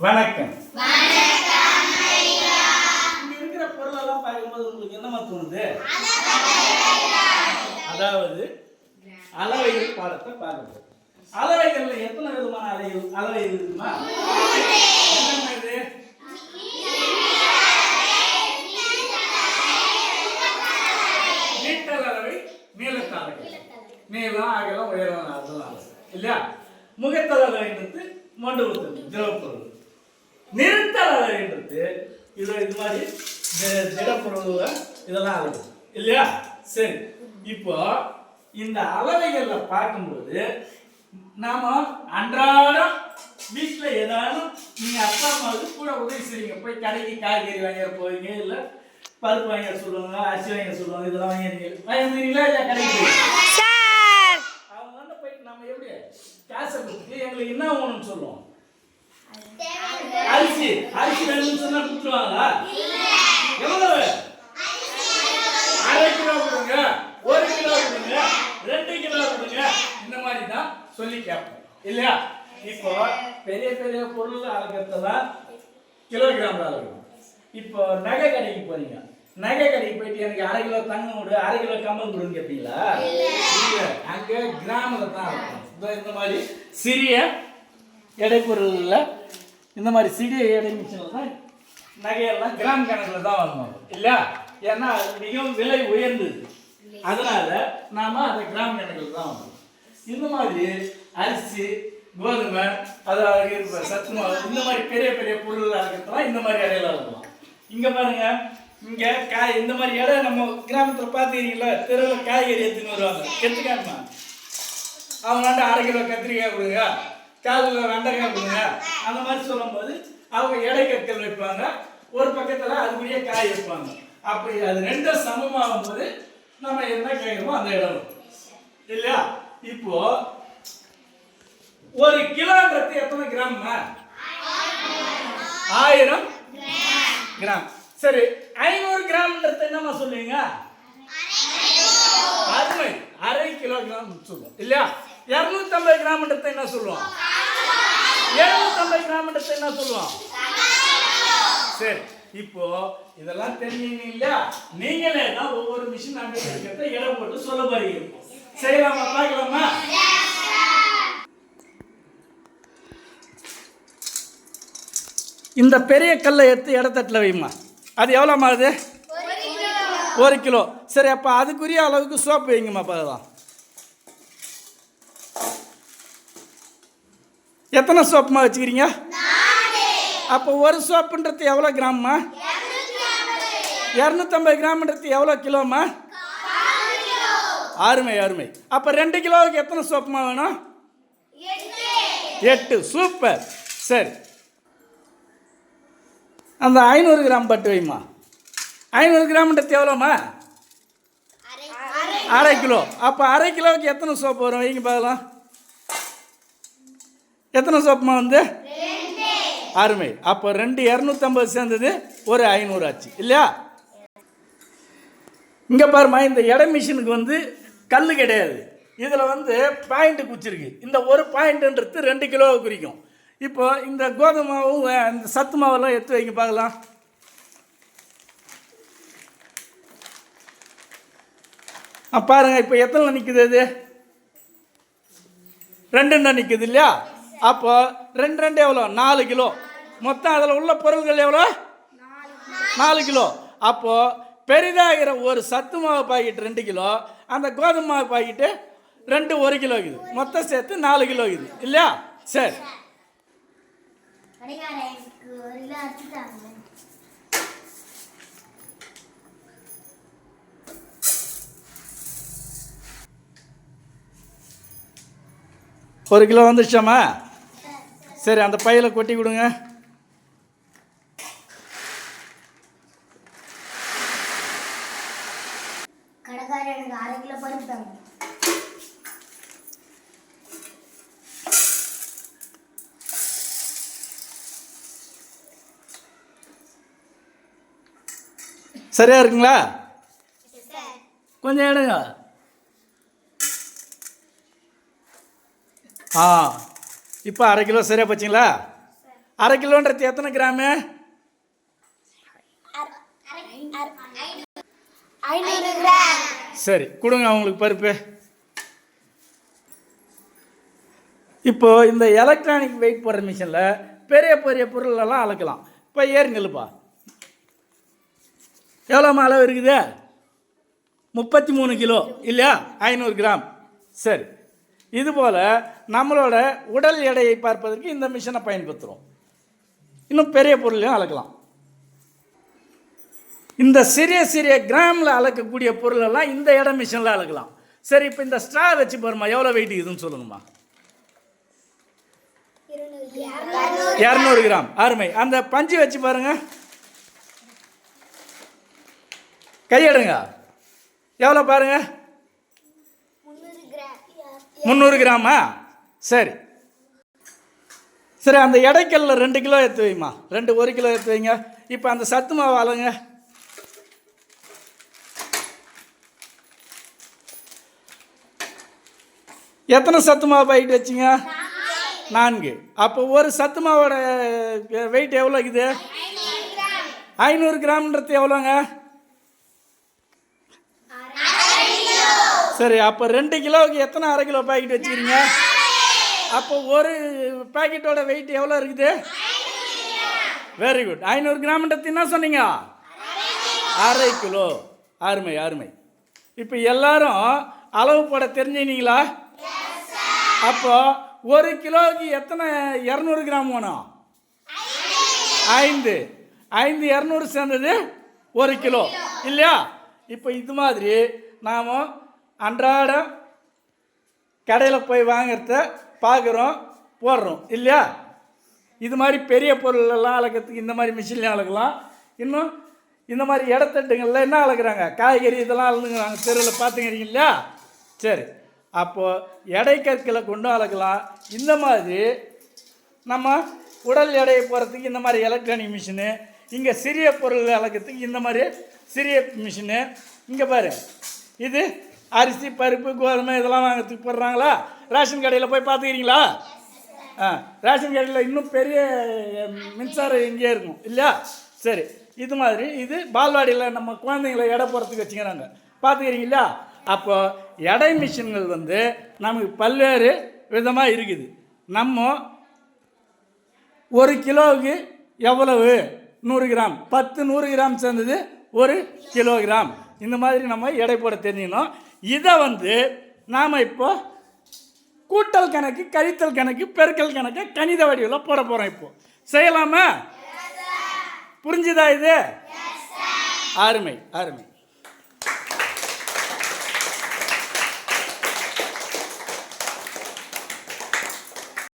வணக்கம். இங்க இருக்கிற பொருளெல்லாம் பார்க்கும்போது உங்களுக்கு என்னமா தோணுது? அதாவது அளவைகள் பாடத்தை பார்க்குறது. அளவைகள்ல எத்தனை விதமான அளவைகள் இருக்குமா? என்னென்ன இது? நீட்டல் அளவை, நீளத்தால் அளவை. நீளம், அகலம், உயரம் அதெல்லாம் இல்லையா? முகத்தல் அளவைன்றது மண்டபத்தில் திரவப்பொருள். நிறுத்தல் அளவைன்றது இது மாதிரி திடப்பொருள் இதெல்லாம் அளவு இல்லையா? சரி, இப்போ இந்த அளவைகள்ல பார்க்கும்போது நாம அன்றாடம் வீட்டில் ஏதாலும் நீங்க அப்பா அம்மாவுக்கு கூட உதவி செய்வீங்க. போய் கடைக்கு காய்கறி வாங்கிட போவீங்க, இல்லை பருப்பு வாங்கிட சொல்லுவாங்க, அரிசி வாங்கிட சொல்லுவாங்க, இதெல்லாம் வாங்கிடுறீங்களா இல்லை கடைக்கு போய் அவங்க வந்து போயிட்டு நம்ம எப்படி காசை கொடுத்து எங்களுக்கு என்ன வேணும்னு சொல்லுவோம். அரிசி வேணும்னு சொன்னா கொடுத்துருவாங்களா? எவ்வளவு? 1/2 கிலோ கொடுங்க, 1 கிலோ கொடுங்க, 2 கிலோ கொடுங்க, இந்த மாதிரி தான் சொல்லி கேட்போம் இல்லையா? இப்போ பெரிய பெரிய பொருள் அளக்கிறதுலாம் கிலோகிராம்ல அளக்கணும். இப்போ நகை கடைக்கு போறீங்க, நகை கடைக்கு போயிட்டு எனக்கு 1/2 கிலோ தங்கம் கொடு, 1/2 கிலோ கம்மல் கொடுன்னு கேட்பீங்களா? இல்லை, அங்கே கிராமில் தான் இருக்கும். இந்த மாதிரி சிறிய எடை பொருளில் இந்த மாதிரி சிறிய எடை மிஷினில் தான் நகையெல்லாம் கிராம் கணக்கில் தான் வாங்குவாங்க இல்லையா? ஏன்னா அது மிகவும் விலை உயர்ந்தது, அதனால நாம அதை கிராம் கணக்கில் தான் வாங்குவோம். இந்த மாதிரி அரிசி, கோதுமை, அதாவது சத்து மாவு, இந்த மாதிரி பெரிய பெரிய பொருள் இருக்கிறதுலாம் இந்த மாதிரி இடையில வாங்குவோம். இங்கே பாருங்க, இங்கே காய் இந்த மாதிரி இடம் நம்ம கிராமத்தில் பார்த்துக்கிறீங்களா? தெருவில் காய்கறி எடுத்துன்னு வருவாங்க, கெத்துக்காருமா அவங்களாண்ட 1/2 கிலோ கத்திரிக்காய் கொடுங்க, 1/4 கிலோ வெண்டைக்காய் கொடுங்க, அந்த மாதிரி சொல்லும்போது அவங்க எடை கற்கள் வைப்பாங்க, ஒரு பக்கத்தில் அதுக்குரிய காய் வைப்பாங்க. அப்படி அது ரெண்டும் சமமாகும் போது நம்ம என்ன கேட்குறோமோ அந்த இடம் இல்லையா? இப்போ 1 கிலோன்றது எத்தனை கிராம்? 1000 கிராம். சரி, 500 கிராம்ன்றது என்னமா சொல்லுவீங்க? அருமை, 1/2 கிலோகிராம் சொல்லுவோம் இல்லையா? 250 கிராம்ன்றது என்ன சொல்லுவோம்? 750 கிராம்ன்றது என்ன சொல்லுவோம்? சரி, இப்போ இதெல்லாம் தெரிஞ்சீங்க இல்லையா? நீங்களே தான் ஒவ்வொரு மிஷின் அங்கே இருக்கிறத இடம் போட்டு சொல்ல போறீங்க. செய்யலாமா? பார்க்கலாமா? இந்த பெரிய கல்லை எடுத்து இடத்தட்டில் வைமா. அது எவ்வளோ ஆகுது? 1 கிலோ. சரி, அப்போ அதுக்குரிய அளவுக்கு சோப்பு வைங்கம்மா. பார்க்கலாம் எத்தனை சோப்புமா வச்சுக்கிறீங்க? அப்போ ஒரு சோப்புன்றது எவ்வளோ கிராம்மா? 250 கிராம்ன்றது எவ்வளோ கிலோம்மா? அருமை அருமை. அப்போ 2 கிலோவுக்கு எத்தனை சோப்புமா வேணும்? 8. சூப்பர். சரி, அந்த 500 கிராம் பட்டு வைமா. 500 கிராம்ன்றது எவ்வளோம்மா? 1/2 கிலோ. அப்போ 1/2 கிலோவுக்கு எத்தனை சோப்பு வரும்? வைங்க பார்க்கலாம். எத்தனை சோப்புமா வந்து? அருமை. அப்போ 250 சேர்ந்தது ஒரு 500 ஆச்சு இல்லையா? இங்கே பாருமா, இந்த எடை மிஷினுக்கு வந்து கல் கிடையாது, இதில் வந்து பாயிண்ட் குச்சிருக்கு. இந்த ஒரு பாயிண்ட்ன்றது 2 கிலோவை குறிக்கும். இப்போ இந்த கோதுமை மாவும் இந்த சத்து மாவெல்லாம் எடுத்து வைங்க பார்க்கலாம். பாருங்க, இப்போ எத்தனை நிற்குது? அது 2 நிற்குது இல்லையா? அப்போ 2 எவ்வளோ? 4 கிலோ. மொத்தம் அதில் உள்ள பொருள்கள் எவ்வளோ? 4 கிலோ. அப்போது பெரிதாகிற ஒரு சத்து மாவு பாக்கெட் 2 கிலோ, அந்த கோதுமை மாவு பாக்கெட்டு 2 1 கிலோ இருக்குது. மொத்தம் சேர்த்து 4 கிலோ இருக்குது இல்லையா? சரி, ஒரு கிலோ வந்துடுச்சாம்மா? சரி, அந்த பையில கொட்டி கொடுங்க. சரியா இருக்குங்களா? கொஞ்சம் எடுங்க. இப்போ 1/2 கிலோ சரியா போச்சுங்களா? அரை கிலோன்றது எத்தனை கிராமு? 500 கிராம். சரி, கொடுங்க அவங்களுக்கு பருப்பு. இப்போ இந்த எலக்ட்ரானிக் வெயிட் போடுற மிஷினில் பெரிய பெரிய பொருளெல்லாம் அளக்கலாம். இப்போ ஏறுங்கள்ப்பா, எவ்வளோமா அளவு இருக்குது? 33 கிலோ இல்லையா? 500 கிராம். சரி, இதுபோல் நம்மளோட உடல் எடையை பார்ப்பதற்கு இந்த மிஷினை பயன்படுத்துகிறோம். இன்னும் பெரிய பொருளையும் அளக்கலாம். இந்த சிறிய சிறிய கிராமில் அளக்கக்கூடிய பொருளெல்லாம் இந்த இட மிஷினில் அளக்கலாம். சரி, இப்போ இந்த ஸ்ட்ரா வச்சு பாருமா, எவ்வளோ வெயிட் இதுன்னு சொல்லுங்கம்மா. 200 கிராம். அருமை. அந்த பஞ்சு வச்சு பாருங்க, கையெடுங்க, எவ்வளோ பாருங்க? 300 கிராமா? சரி சரி, அந்த எடைக்கல்ல 2 கிலோ எடுத்து வைமா, 1 கிலோ எடுத்து வைங்க. இப்போ அந்த சத்து மாவு அளங்க. எத்தனை சத்து மாவு பாக்கெட் வச்சிங்க? 4. அப்போ ஒரு சத்து மாவோட வெயிட் எவ்வளோ இருக்குது? 500 கிராம்ன்றது எவ்வளோங்க? சரி, அப்போ 2 கிலோவுக்கு எத்தனை அரை கிலோ பாக்கெட் வச்சுக்கிறீங்க? அப்போ ஒரு பாக்கெட்டோட வெயிட் எவ்வளோ இருக்குது? Very good. 500 கிராம்ன்றது என்ன சொன்னீங்க? அரை கிலோ. அருமை அருமை. இப்போ எல்லாரும் அளவு போட தெரிஞ்சுனீங்களா? அப்போ 1 கிலோவுக்கு எத்தனை 200 கிராம் வேணும்? 5 200 சேர்ந்தது 1 கிலோ இல்லையா? இப்போ இது மாதிரி நாம் அன்றாட கடையில் போய் வாங்கிறத பார்க்குறோம், போடுறோம் இல்லையா? இது மாதிரி பெரிய பொருளெல்லாம் அளக்கிறதுக்கு இந்த மாதிரி மிஷின்லையும் அளக்கலாம். இன்னும் இந்த மாதிரி இடத்தட்டுங்களில் என்ன அளக்குறாங்க? காய்கறி இதெல்லாம் அளந்துங்கிறாங்க, தெருவில் பார்த்துக்கிறீங்க இல்லையா? சரி, அப்போது எடை கற்களை கொண்டு அளக்கலாம். இந்த மாதிரி நம்ம உடல் எடையை போகிறதுக்கு இந்த மாதிரி எலக்ட்ரானிக் மிஷினு, இங்கே சிறிய பொருள் அளக்கிறதுக்கு இந்த மாதிரி சிறிய மிஷினு. இங்கே பாரு, இது அரிசி பருப்பு கோதுமை இதெல்லாம் வாங்கிறதுக்கு போடுறாங்களா? ரேஷன் கடையில் போய் பார்த்துக்கிறீங்களா? ரேஷன் கடையில் இன்னும் பெரிய மின்சாரம் இங்கே இருக்கும் இல்லையா? சரி, இது மாதிரி இது பால்வாடியில் நம்ம குழந்தைங்களை எடை போகிறதுக்கு வச்சுக்கிறாங்க, பார்த்துக்கிறீங்களா? அப்போ எடை மிஷின்கள் வந்து நமக்கு பல்வேறு விதமாக இருக்குது. நம்ம 1 கிலோவுக்கு எவ்வளவு? 100 கிராம். 100 கிராம் சேர்ந்தது 1 கிலோகிராம். இந்த மாதிரி நம்ம எடை போட தெரிஞ்சுக்கணும். இதை வந்து நாம் இப்போ கூட்டல் கணக்கு, கழித்தல் கணக்கு, பெருக்கல் கணக்கு கணித வடிவில் போட போகிறோம். இப்போ செய்யலாமா? புரிஞ்சுதா இது? அருமை அருமை.